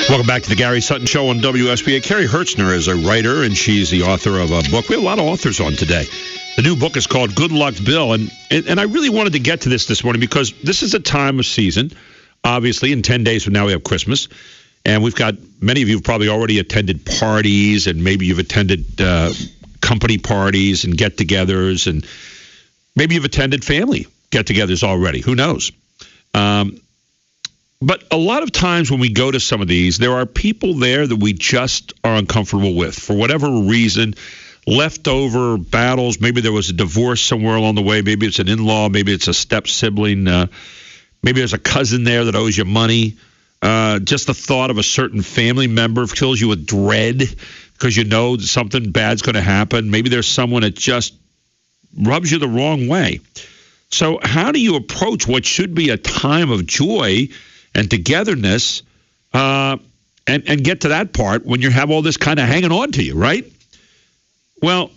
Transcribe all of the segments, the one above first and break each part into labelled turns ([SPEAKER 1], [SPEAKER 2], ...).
[SPEAKER 1] Welcome back to the Gary Sutton Show on WSBA. Carrie Herzner is a writer, and she's the author of a book. We have a lot of authors on today. The new book is called Good Luck, Bill. And I really wanted to get to this morning because this is a time of season. Obviously, in 10 days from now, we have Christmas. And we've got, many of you have probably already attended parties, and maybe you've attended company parties and get-togethers, and maybe you've attended family get-togethers already. Who knows? But a lot of times when we go to some of these, there are people there that we just are uncomfortable with for whatever reason. Leftover battles. Maybe there was a divorce somewhere along the way. Maybe it's an in-law. Maybe it's a step-sibling. Maybe there's a cousin there that owes you money. Just the thought of a certain family member fills you with dread because you know that something bad's going to happen. Maybe there's someone that just rubs you the wrong way. So how do you approach what should be a time of joy and togetherness and get to that part when you have all this kind of hanging on to you, right? Well,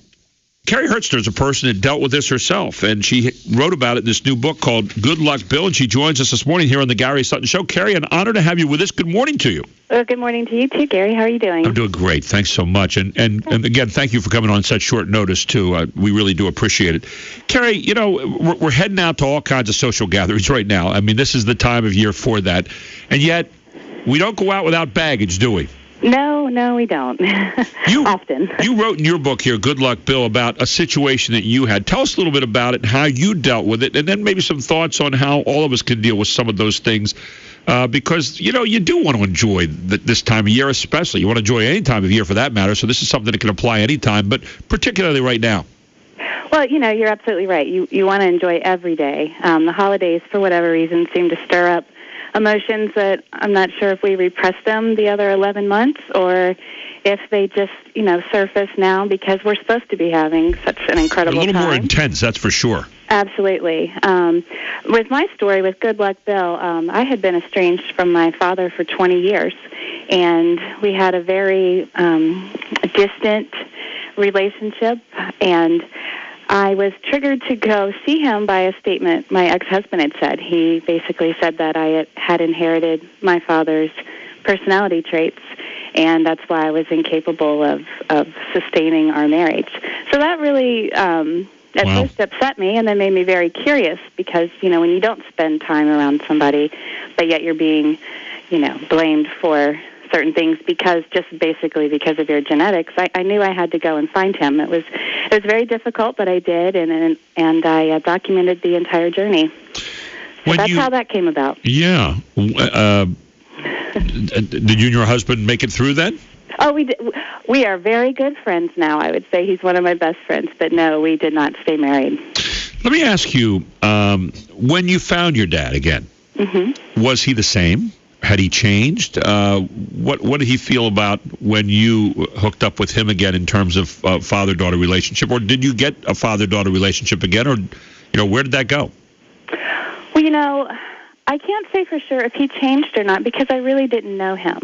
[SPEAKER 1] Carrie Herzner is a person that dealt with this herself, and she wrote about it in this new book called Good Luck, Bill, and she joins us this morning here on the Gary Sutton Show. Carrie, an honor to have you with us. Good morning to you.
[SPEAKER 2] Well, good morning to you, too, Gary. How are you doing?
[SPEAKER 1] I'm doing great. Thanks so much. And again, thank you for coming on such short notice, too. We really do appreciate it. Carrie, you know, we're heading out to all kinds of social gatherings right now. I mean, this is the time of year for that. And yet, we don't go out without baggage, do we?
[SPEAKER 2] No, we don't. Often.
[SPEAKER 1] You wrote in your book here, Good Luck, Bill, about a situation that you had. Tell us a little bit about it and how you dealt with it, and then maybe some thoughts on how all of us can deal with some of those things. Because, you know, you do want to enjoy this time of year especially. You want to enjoy any time of year for that matter, so this is something that can apply anytime, but particularly right now.
[SPEAKER 2] Well, you know, you're absolutely right. You want to enjoy every day. The holidays, for whatever reason, seem to stir up emotions that I'm not sure if we repressed them the other 11 months or if they just, you know, surface now because we're supposed to be having such an incredible time.
[SPEAKER 1] A little more intense, that's for sure.
[SPEAKER 2] Absolutely. With my story with Good Luck, Bill, I had been estranged from my father for 20 years, and we had a very distant relationship, and I was triggered to go see him by a statement my ex-husband had said. He basically said that I had inherited my father's personality traits, and that's why I was incapable of sustaining our marriage. So that really, at first upset me, and then made me very curious because, you know, when you don't spend time around somebody, but yet you're being, you know, blamed for certain things basically because of your genetics, I knew I had to go and find him. It was very difficult, but I did, and I documented the entire journey. So that's how that came about.
[SPEAKER 1] Yeah. Did you and your husband make it through then?
[SPEAKER 2] Oh, we did. We are very good friends now. I would say he's one of my best friends, but no, we did not stay married.
[SPEAKER 1] Let me ask you, when you found your dad again, was he the same? Had he changed? What did he feel about when you hooked up with him again in terms of father-daughter relationship? Or did you get a father-daughter relationship again? Or, you know, where did that go?
[SPEAKER 2] Well, you know, I can't say for sure if he changed or not because I really didn't know him.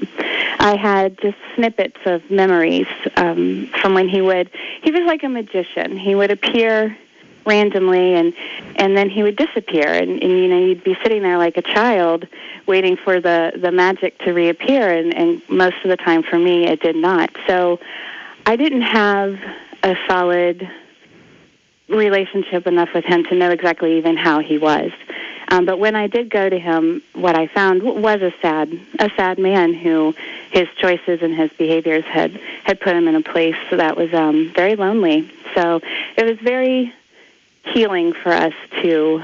[SPEAKER 2] I had just snippets of memories from when he was like a magician. He would appear randomly and then he would disappear and you know, you'd be sitting there like a child waiting for the magic to reappear and most of the time for me it did not. So I didn't have a solid relationship enough with him to know exactly even how he was. But when I did go to him, what I found was a sad man who his choices and his behaviors had put him in a place that was very lonely. So it was very healing for us to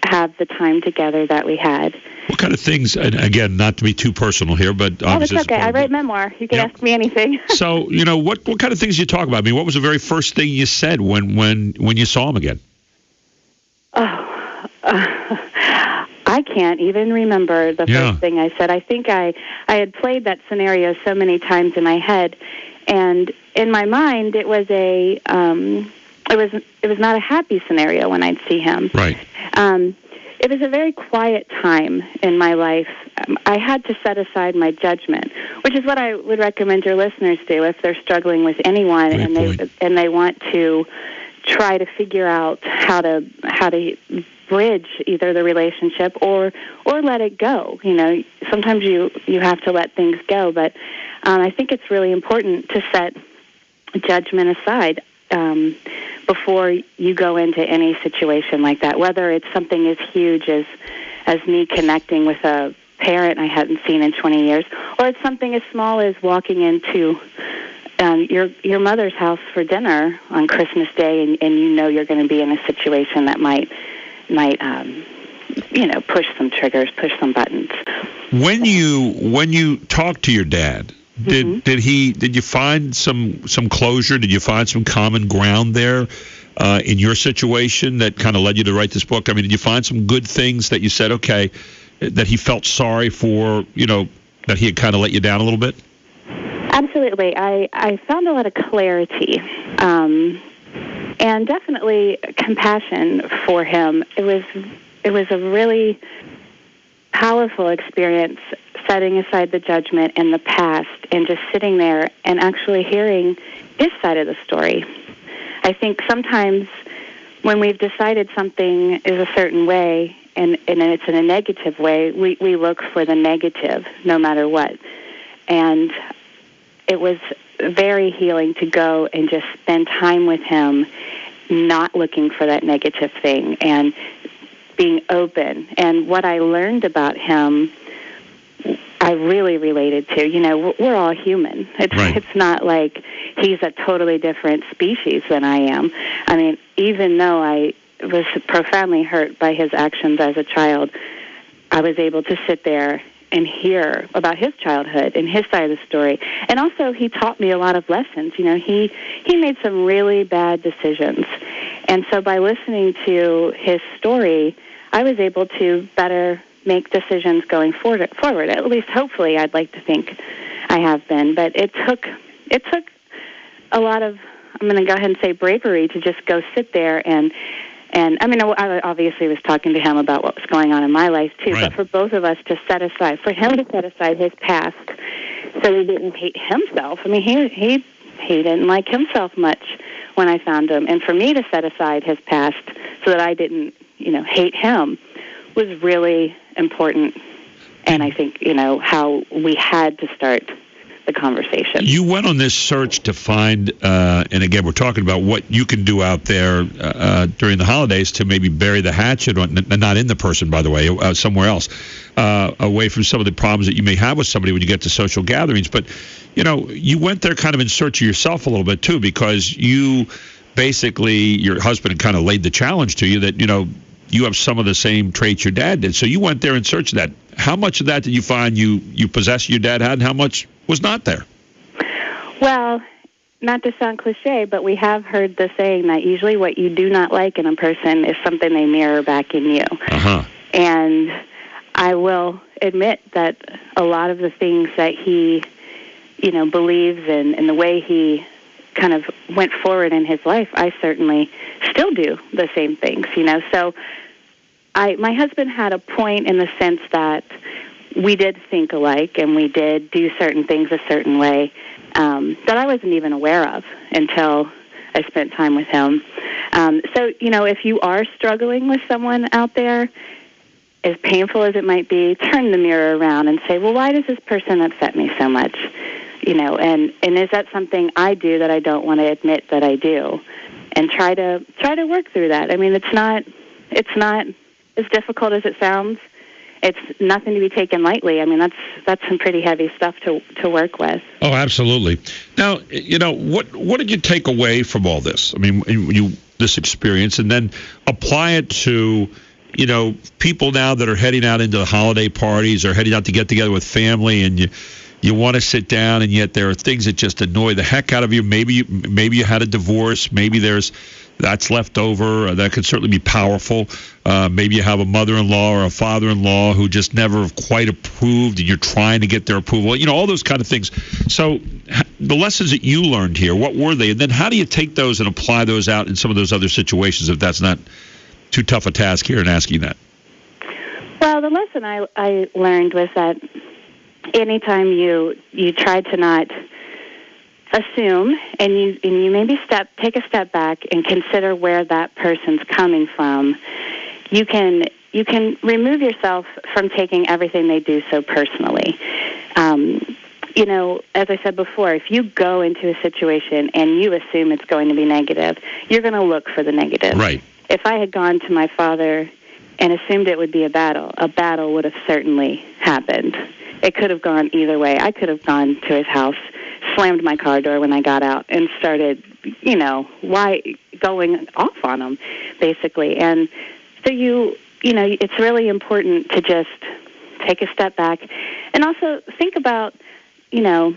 [SPEAKER 2] have the time together that we had.
[SPEAKER 1] What kind of things, and again, not to be too personal here, but obviously...
[SPEAKER 2] Oh, it's okay. I write memoir. You can ask me anything.
[SPEAKER 1] So, you know, what kind of things did you talk about? I mean, what was the very first thing you said when you saw him again?
[SPEAKER 2] I can't even remember the first thing I said. I think I had played that scenario so many times in my head, and in my mind, it was it was not a happy scenario when I'd see him.
[SPEAKER 1] Right.
[SPEAKER 2] It was a very quiet time in my life. I had to set aside my judgment, which is what I would recommend your listeners do if they're struggling with anyone and they want to try to figure out how to bridge either the relationship or let it go. Sometimes you have to let things go, but I think it's really important to set judgment aside before you go into any situation like that, whether it's something as huge as me connecting with a parent I hadn't seen in 20 years, or it's something as small as walking into your mother's house for dinner on Christmas Day, and you're going to be in a situation that might push some triggers, push some buttons.
[SPEAKER 1] When you talk to your dad, did you find some closure? Did you find some common ground there in your situation that kind of led you to write this book? I mean, did you find some good things that you said, okay, that he felt sorry for, that he had kind of let you down a little bit?
[SPEAKER 2] Absolutely. I found a lot of clarity and definitely compassion for him. It was a really powerful experience, setting aside the judgment and the past and just sitting there and actually hearing his side of the story. I think sometimes when we've decided something is a certain way and it's in a negative way, we look for the negative no matter what. And it was very healing to go and just spend time with him, not looking for that negative thing and being open. And what I learned about him, I really related to. We're all human. It's not like he's a totally different species than I am. I mean, even though I was profoundly hurt by his actions as a child, I was able to sit there and hear about his childhood and his side of the story. And also, he taught me a lot of lessons. He made some really bad decisions. And so by listening to his story, I was able to better make decisions going forward. At least, hopefully, I'd like to think I have been. But it took a lot of, I'm going to go ahead and say, bravery to just go sit there and I mean, I obviously was talking to him about what was going on in my life, too,
[SPEAKER 1] right.
[SPEAKER 2] But for both of us to set aside, for him to set aside his past so he didn't hate himself. I mean, he didn't like himself much when I found him. And for me to set aside his past so that I didn't, hate him was really important. And I think, how we had to start the conversation.
[SPEAKER 1] You went on this search to find, and again, we're talking about what you can do out there during the holidays to maybe bury the hatchet, not in the person, by the way, somewhere else, away from some of the problems that you may have with somebody when you get to social gatherings. But, you went there kind of in search of yourself a little bit, too, because you basically, your husband kind of laid the challenge to you that, you have some of the same traits your dad did. So you went there in search of that. How much of that did you find you possessed your dad had, and how much was not there?
[SPEAKER 2] Well, not to sound cliche, but we have heard the saying that usually what you do not like in a person is something they mirror back in you.
[SPEAKER 1] Uh-huh.
[SPEAKER 2] And I will admit that a lot of the things that he, believes in and the way he kind of went forward in his life, I certainly still do the same things, So my husband had a point in the sense that we did think alike and we did do certain things a certain way that I wasn't even aware of until I spent time with him. So, if you are struggling with someone out there, as painful as it might be, turn the mirror around and say, well, why does this person upset me so much? And is that something I do that I don't want to admit that I do? And try to work through that. I mean, it's not as difficult as it sounds. It's nothing to be taken lightly. I mean, that's some pretty heavy stuff to work with.
[SPEAKER 1] Oh, absolutely. Now, what did you take away from all this? I mean, this experience, and then apply it to, people now that are heading out into the holiday parties or heading out to get together with family, and you want to sit down, and yet there are things that just annoy the heck out of you. Maybe you had a divorce. Maybe that's left over. That could certainly be powerful. Maybe you have a mother-in-law or a father-in-law who just never quite approved, and you're trying to get their approval. All those kind of things. So the lessons that you learned here, what were they? And then how do you take those and apply those out in some of those other situations, if that's not too tough a task here in asking that?
[SPEAKER 2] Well, the lesson I learned was that anytime you try to not assume and you maybe take a step back and consider where that person's coming from, you can remove yourself from taking everything they do so personally. As I said before, if you go into a situation and you assume it's going to be negative, you're going to look for the negative.
[SPEAKER 1] Right.
[SPEAKER 2] If I had gone to my father and assumed it would be a battle would have certainly happened. It could have gone either way. I could have gone to his house, slammed my car door when I got out, and started, going off on him, basically. And so it's really important to just take a step back and also think about, I'm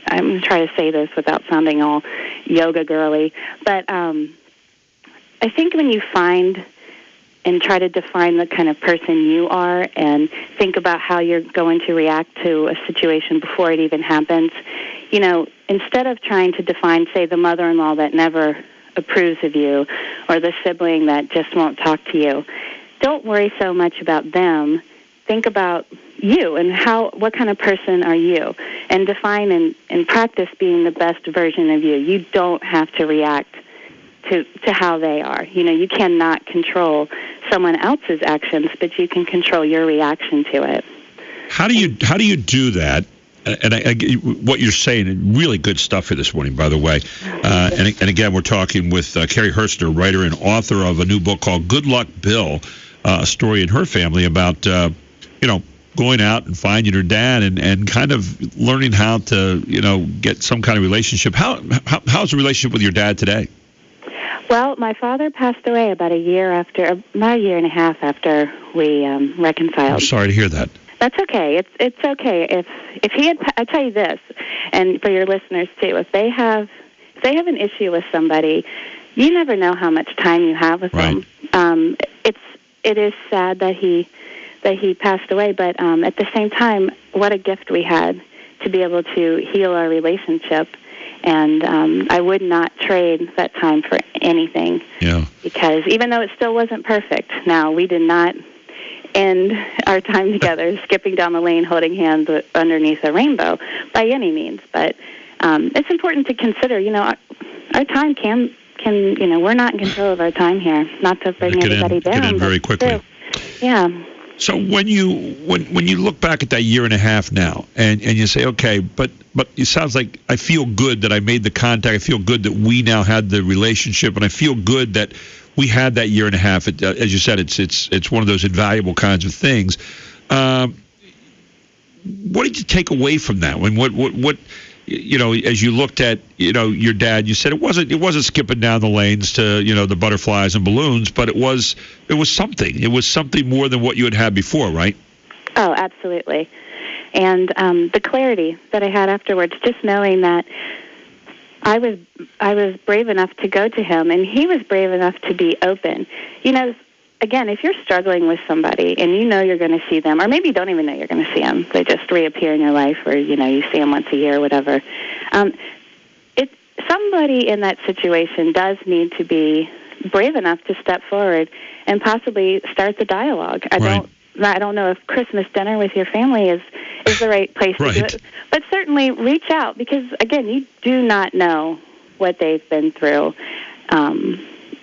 [SPEAKER 2] going to try to say this without sounding all yoga girly, but I think when you find and try to define the kind of person you are and think about how you're going to react to a situation before it even happens, instead of trying to define, say, the mother-in-law that never approves of you or the sibling that just won't talk to you, don't worry so much about them. Think about you and what kind of person are you, and define and practice being the best version of you. You don't have to react to how they are. You cannot control someone else's actions, but you can control your reaction to it.
[SPEAKER 1] How do you do that? And what you're saying, really good stuff here this morning, by the way. And again, we're talking with Carrie Herzner, writer and author of a new book called Good Luck Bill, a story in her family about, going out and finding her dad and kind of learning how to, get some kind of relationship. How's the relationship with your dad today?
[SPEAKER 2] Well, my father passed away about a year and a half after we reconciled.
[SPEAKER 1] I'm sorry to hear that.
[SPEAKER 2] That's okay. It's okay. If he had, I tell you this, and for your listeners too, if they have an issue with somebody, you never know how much time you have with them. It is sad that he passed away, but at the same time, what a gift we had to be able to heal our relationship. And I would not trade that time for anything. Yeah. Because even though it still wasn't perfect, now we did not end our time together skipping down the lane holding hands underneath a rainbow by any means. But it's important to consider, our time can we're not in control of our time here. Not to bring anybody down.
[SPEAKER 1] It can end very quickly.
[SPEAKER 2] Yeah.
[SPEAKER 1] So when you look back at that year and a half now, and you say, okay, but it sounds like I feel good that I made the contact. I feel good that we now had the relationship, and I feel good that we had that year and a half. As you said, it's one of those invaluable kinds of things. What did you take away from that? When what as you looked at your dad, you said it wasn't skipping down the lanes to the butterflies and balloons, but it was something. It was something more than what you had before, right?
[SPEAKER 2] Oh, absolutely. And the clarity that I had afterwards, just knowing that I was brave enough to go to him, and he was brave enough to be open. Again, if you're struggling with somebody and you're going to see them, or maybe you don't even know you're going to see them, they just reappear in your life, or you see them once a year or whatever. Somebody in that situation does need to be brave enough to step forward and possibly start the dialogue. I don't know if Christmas dinner with your family is the right place to do it, but certainly reach out, because again, you do not know what they've been through.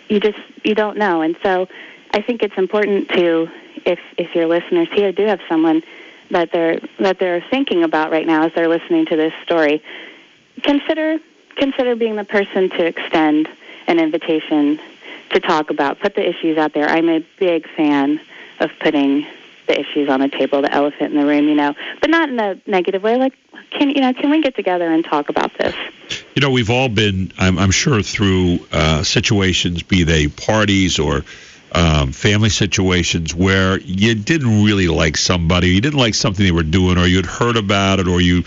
[SPEAKER 2] You don't know, and so I think it's important to, if your listeners here do have someone that they're thinking about right now as they're listening to this story, consider being the person to extend an invitation to talk about, put the issues out there. I'm a big fan of putting the issues on the table, the elephant in the room, but not in a negative way. Like, can we get together and talk about this?
[SPEAKER 1] We've all been, I'm sure, through situations, be they parties or family situations, where you didn't really like somebody, you didn't like something they were doing, or you'd heard about it, or you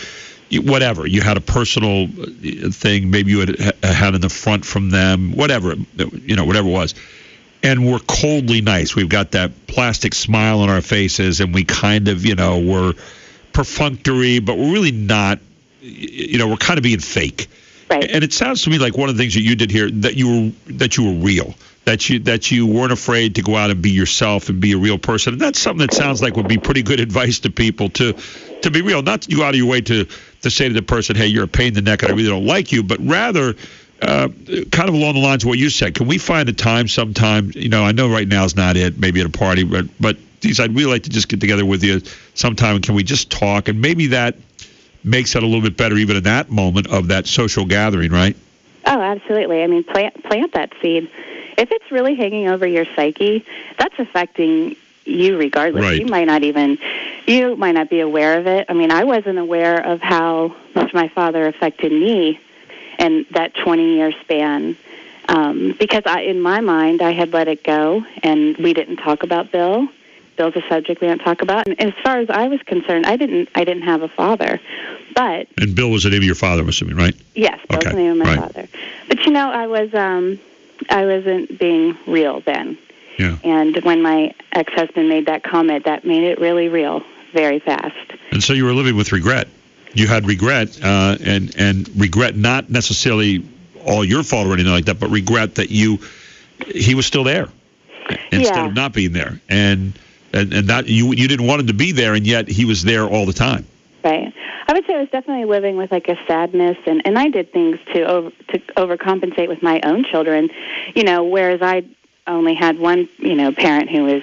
[SPEAKER 1] whatever, you had a personal thing, maybe you had an affront from them, whatever it was. And we're coldly nice. We've got that plastic smile on our faces, and we kind of, we're perfunctory, but we're really not, we're kind of being fake.
[SPEAKER 2] Right.
[SPEAKER 1] And it sounds to me like one of the things that you did here, that you were real, that you weren't afraid to go out and be yourself and be a real person. And that's something that sounds like would be pretty good advice to people, to be real, not to go out of your way to say to the person, hey, you're a pain in the neck and I really don't like you, but rather kind of along the lines of what you said, can we find a time sometime, I know right now is not it, maybe at a party, but geez, I'd really like to just get together with you sometime, and can we just talk? And maybe that makes it a little bit better even in that moment of that social gathering, right?
[SPEAKER 2] Oh, absolutely. I mean, plant that seed. If it's really hanging over your psyche, that's affecting you regardless.
[SPEAKER 1] Right.
[SPEAKER 2] You might not be aware of it. I mean, I wasn't aware of how much my father affected me in that 20-year span, because in my mind, I had let it go, and we didn't talk about Bill. Bill's a subject we don't talk about. And as far as I was concerned, I didn't have a father. And
[SPEAKER 1] Bill was the name of your father, I'm assuming, right?
[SPEAKER 2] Yes, Bill's the name of my father. But I wasn't being real then.
[SPEAKER 1] Yeah.
[SPEAKER 2] And when my ex-husband made that comment, that made it really real very fast.
[SPEAKER 1] And so you were living with regret. You had regret, and regret not necessarily all your fault or anything like that, but regret that he was still there instead of not being there, and that you didn't want him to be there, and yet he was there all the time.
[SPEAKER 2] Right. I would say I was definitely living with like a sadness, and I did things to overcompensate with my own children, whereas I only had one, parent who was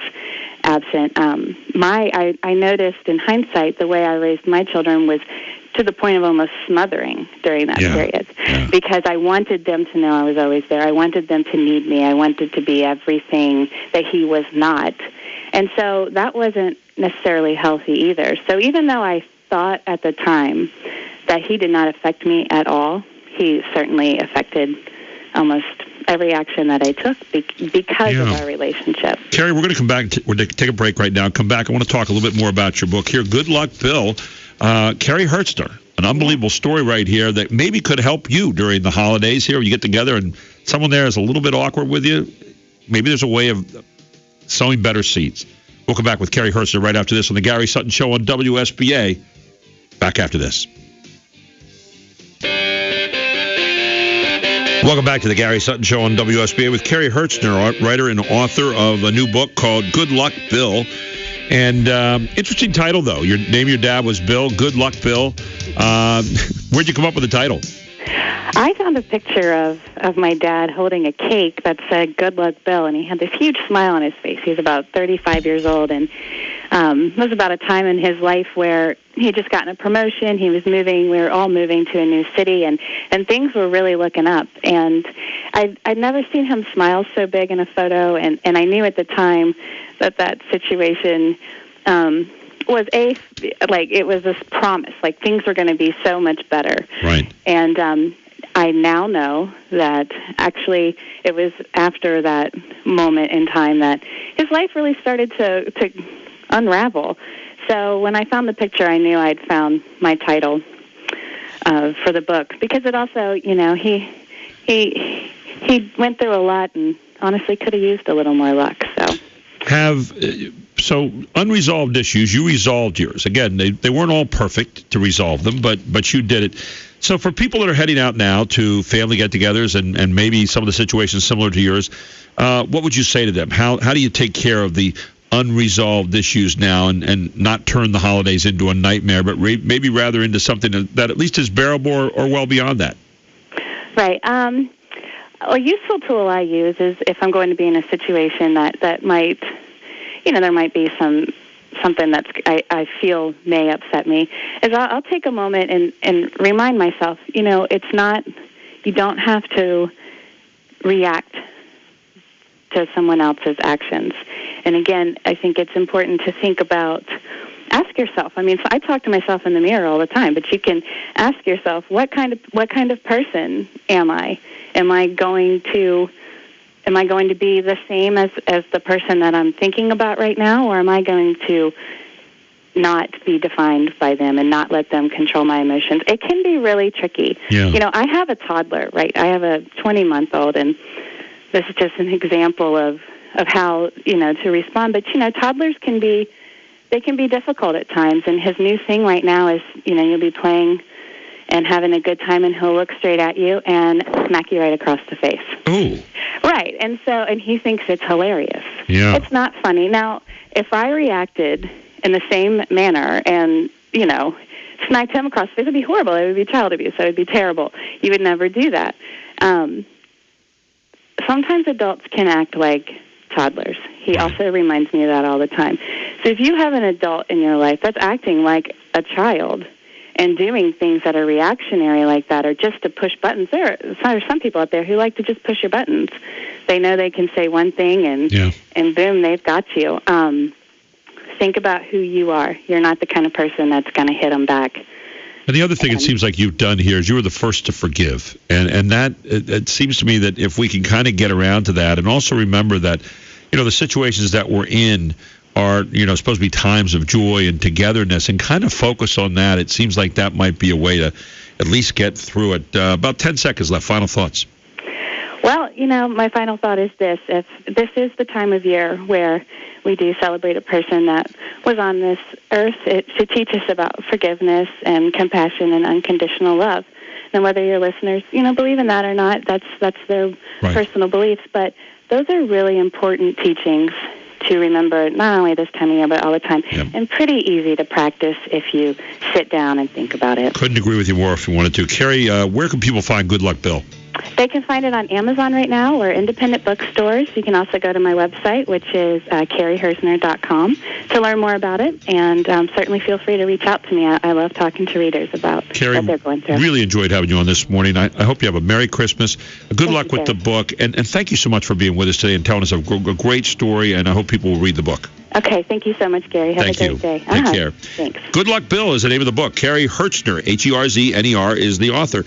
[SPEAKER 2] absent. I noticed in hindsight the way I raised my children was to the point of almost smothering during that period, because I wanted them to know I was always there. I wanted them to need me. I wanted to be everything that he was not. And so that wasn't necessarily healthy either. So even though I thought at the time that he did not affect me at all, he certainly affected almost every action that I took because of our relationship.
[SPEAKER 1] Carrie, we're going to come back. We're going to take a break right now. Come back. I want to talk a little bit more about your book here. Good Luck, Bill. Carrie Herzner, an unbelievable story right here that maybe could help you during the holidays here. You get together and someone there is a little bit awkward with you. Maybe there's a way of sowing better seeds. We'll come back with Carrie Herzner right after this on the Gary Sutton Show on WSBA. Back after this. Welcome back to the Gary Sutton Show on WSBA with Carrie Herzner, writer and author of a new book called Good Luck, Bill. And interesting title, though. Your name, your dad was Bill. Good Luck, Bill. Where'd you come up with the title?
[SPEAKER 2] I found a picture of my dad holding a cake that said Good Luck, Bill, and he had this huge smile on his face. He was about 35 years old, and it was about a time in his life where he had just gotten a promotion. He was moving. We were all moving to a new city, and things were really looking up. And I'd never seen him smile so big in a photo, and I knew at the time that situation was it was this promise, like things were going to be so much better.
[SPEAKER 1] Right.
[SPEAKER 2] And I now know that actually it was after that moment in time that his life really started to unravel. So when I found the picture, I knew I'd found my title for the book, because it also, he went through a lot and honestly could have used a little more luck.
[SPEAKER 1] So unresolved issues, you resolved yours. Again, they weren't all perfect to resolve them, but you did it. So for people that are heading out now to family get-togethers and maybe some of the situations similar to yours, what would you say to them? How do you take care of the unresolved issues now and not turn the holidays into a nightmare, but maybe rather into something that at least is bearable or well beyond that? Right.
[SPEAKER 2] A useful tool I use is if I'm going to be in a situation that might, there might be something that's I feel may upset me, is I'll take a moment and remind myself, it's not, you don't have to react to someone else's actions. And again, I think it's important to think about, ask yourself. I mean, I talk to myself in the mirror all the time, but you can ask yourself, what kind of person am I? Am I going to be the same as the person that I'm thinking about right now, or am I going to not be defined by them and not let them control my emotions? It can be really tricky.
[SPEAKER 1] Yeah.
[SPEAKER 2] I have a toddler, right? I have a 20-month-old, and this is just an example of how, to respond. But, toddlers can be difficult at times. And his new thing right now is, you'll be playing and having a good time, and he'll look straight at you and smack you right across the face.
[SPEAKER 1] Ooh.
[SPEAKER 2] Right. And he thinks it's hilarious.
[SPEAKER 1] Yeah.
[SPEAKER 2] It's not funny. Now, if I reacted in the same manner and, smacked him across the face, it would be horrible. It would be child abuse. It would be terrible. You would never do that. Sometimes adults can act like toddlers. He also reminds me of that all the time. So if you have an adult in your life that's acting like a child and doing things that are reactionary like that, or just to push buttons, there are some people out there who like to just push your buttons. They know they can say one thing and boom, they've got you. Think about who you are. You're not the kind of person that's going to hit them back.
[SPEAKER 1] And the other thing it seems like you've done here is you were the first to forgive. And that, it seems to me that if we can kind of get around to that and also remember that, the situations that we're in are, supposed to be times of joy and togetherness, and kind of focus on that, it seems like that might be a way to at least get through it. About 10 seconds left. Final thoughts.
[SPEAKER 2] Well, my final thought is this. If this is the time of year where we do celebrate a person that was on this earth, it should teach us about forgiveness and compassion and unconditional love. And whether your listeners, believe in that or not, that's their personal beliefs. But those are really important teachings to remember, not only this time of year, but all the time. Yep. And pretty easy to practice if you sit down and think about it.
[SPEAKER 1] Couldn't agree with you more if you wanted to. Carrie, where can people find Good Luck Bill?
[SPEAKER 2] They can find it on Amazon right now or independent bookstores. You can also go to my website, which is carrieherzner.com, to learn more about it. And certainly feel free to reach out to me. I love talking to readers about
[SPEAKER 1] Carrie,
[SPEAKER 2] what they're going through.
[SPEAKER 1] Really enjoyed having you on this morning. I hope you have a Merry Christmas. Good luck with the book. And thank you so much for being with us today and telling us a great story. And I hope people will read the book.
[SPEAKER 2] Okay, thank you so much, Gary. Have a great day.
[SPEAKER 1] Take care.
[SPEAKER 2] Thanks.
[SPEAKER 1] Good Luck Bill is the name of the book. Carrie Herzner, Herzner, is the author.